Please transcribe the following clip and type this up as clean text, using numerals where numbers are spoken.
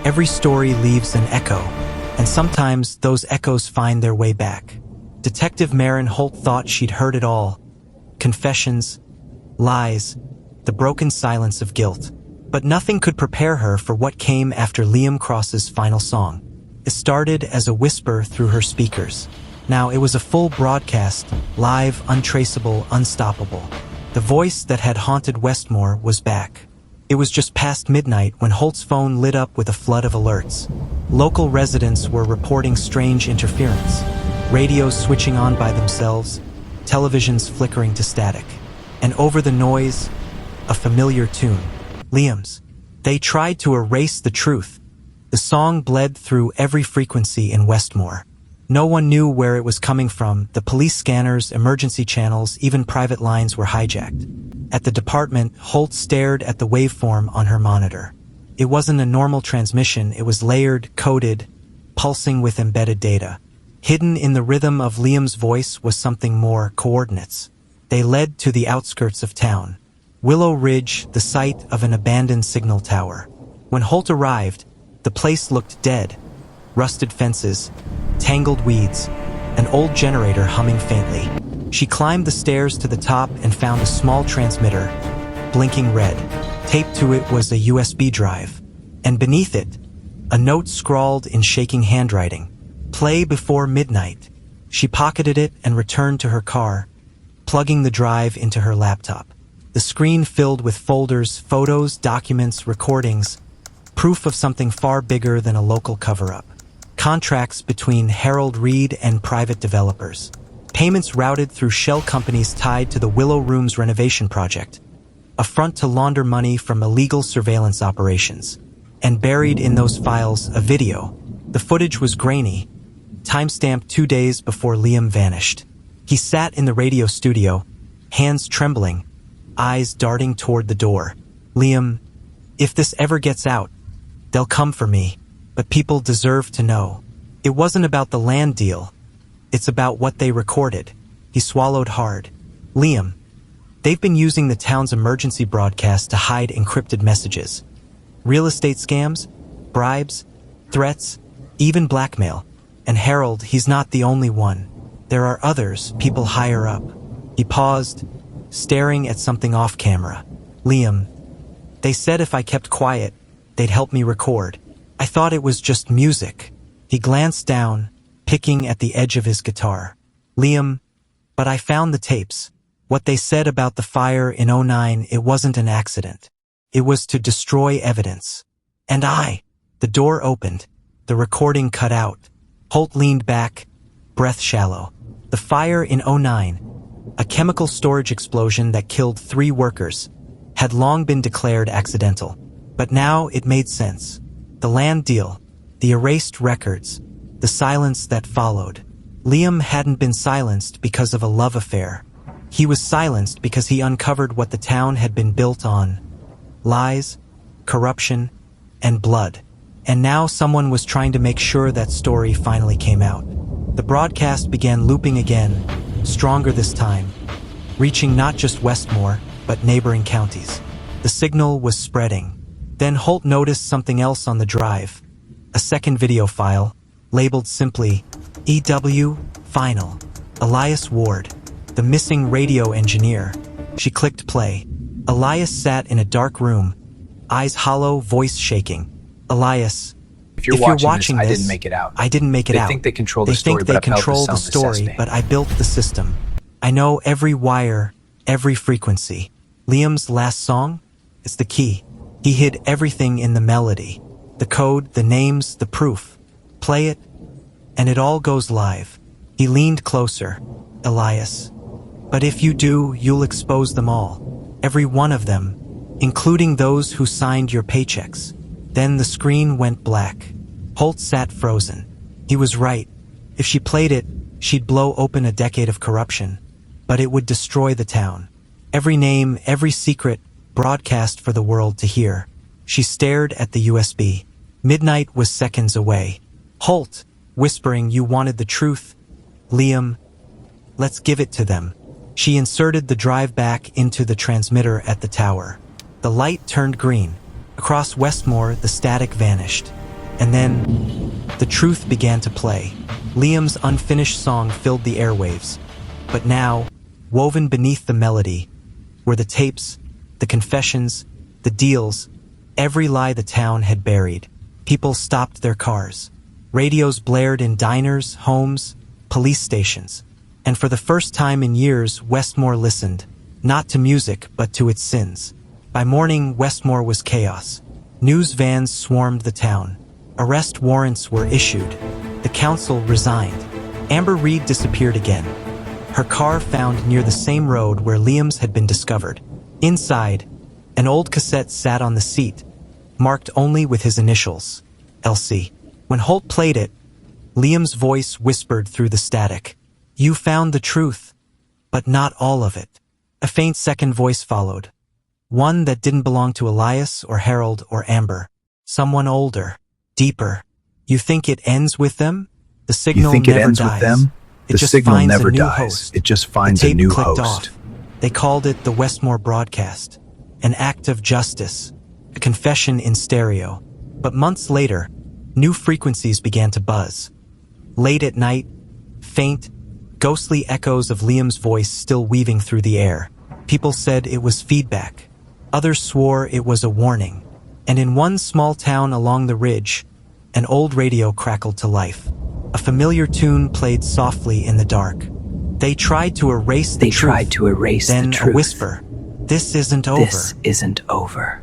Every story leaves an echo, and sometimes those echoes find their way back. Detective Maren Holt thought she'd heard it all. Confessions, lies, the broken silence of guilt. But nothing could prepare her for what came after Liam Cross's final song. It started as a whisper through her speakers. Now it was a full broadcast, live, untraceable, unstoppable. The voice that had haunted Westmore was back. It was just past midnight when Holt's phone lit up with a flood of alerts. Local residents were reporting strange interference. Radios switching on by themselves, televisions flickering to static. And over the noise, a familiar tune. Liam's. They tried to erase the truth. The song bled through every frequency in Westmore. No one knew where it was coming from. The police scanners, emergency channels, even private lines were hijacked. At the department, Holt stared at the waveform on her monitor. It wasn't a normal transmission, it was layered, coded, pulsing with embedded data. Hidden in the rhythm of Liam's voice was something more: coordinates. They led to the outskirts of town. Willow Ridge, the site of an abandoned signal tower. When Holt arrived, the place looked dead. Rusted fences, tangled weeds, an old generator humming faintly. She climbed the stairs to the top and found a small transmitter, blinking red. Taped to it was a USB drive, and beneath it, a note scrawled in shaking handwriting. Play before midnight. She pocketed it and returned to her car, plugging the drive into her laptop. The screen filled with folders, photos, documents, recordings, proof of something far bigger than a local cover-up. Contracts between Harold Reed and private developers. Payments routed through shell companies tied to the Willow Rooms renovation project. A front to launder money from illegal surveillance operations. And buried in those files, a video. The footage was grainy, timestamped 2 days before Liam vanished. He sat in the radio studio, hands trembling, eyes darting toward the door. Liam, if this ever gets out, they'll come for me, but people deserve to know. It wasn't about the land deal. It's about what they recorded. He swallowed hard. Liam, they've been using the town's emergency broadcast to hide encrypted messages. Real estate scams, bribes, threats, even blackmail. And Harold, he's not the only one. There are others, people higher up. He paused, staring at something off camera. Liam, they said if I kept quiet, they'd help me record. I thought it was just music. He glanced down, picking at the edge of his guitar. Liam, but I found the tapes. What they said about the fire in '09, it wasn't an accident. It was to destroy evidence. And the door opened. The recording cut out. Holt leaned back, breath shallow. The fire in '09, a chemical storage explosion that killed 3 workers, had long been declared accidental. But now it made sense. The land deal, the erased records, the silence that followed. Liam hadn't been silenced because of a love affair. He was silenced because he uncovered what the town had been built on: lies, corruption, and blood. And now someone was trying to make sure that story finally came out. The broadcast began looping again, stronger this time, reaching not just Westmore, but neighboring counties. The signal was spreading. Then Holt noticed something else on the drive. A second video file, labeled simply, EW, Final. Elias Ward, the missing radio engineer. She clicked play. Elias sat in a dark room, eyes hollow, voice shaking. Elias, if you're watching this, I didn't make it out. I didn't make it out. They think they control the story, but I built the system. I know every wire, every frequency. Liam's last song? It's the key. He hid everything in the melody. The code, the names, the proof. Play it, and it all goes live. He leaned closer. Elias. But if you do, you'll expose them all. Every one of them, including those who signed your paychecks. Then the screen went black. Holt sat frozen. He was right. If she played it, she'd blow open a decade of corruption. But it would destroy the town. Every name, every secret, broadcast for the world to hear. She stared at the USB. Midnight was seconds away. Holt, whispering, you wanted the truth. Liam, let's give it to them. She inserted the drive back into the transmitter at the tower. The light turned green. Across Westmore, the static vanished. And then, the truth began to play. Liam's unfinished song filled the airwaves. But now, woven beneath the melody, were the tapes, the confessions, the deals, every lie the town had buried. People stopped their cars. Radios blared in diners, homes, police stations. And for the first time in years, Westmore listened, not to music, but to its sins. By morning, Westmore was chaos. News vans swarmed the town. Arrest warrants were issued. The council resigned. Amber Reed disappeared again. Her car found near the same road where Liam's had been discovered. Inside, an old cassette sat on the seat, marked only with his initials, LC. When Holt played it, Liam's voice whispered through the static. "You found the truth, but not all of it." A faint second voice followed. One that didn't belong to Elias or Harold or Amber. Someone older, deeper. "You think it ends with them? The signal never dies. You think it ends with them? The signal never dies. Host. It just finds a new host. Off. They called it the Westmore broadcast. An act of justice. A confession in stereo. But months later, new frequencies began to buzz. Late at night, faint, ghostly echoes of Liam's voice still weaving through the air. People said it was feedback. Others swore it was a warning. And in one small town along the ridge, an old radio crackled to life. A familiar tune played softly in the dark. They tried to erase the truth. Then a whisper. "This isn't over." This isn't over.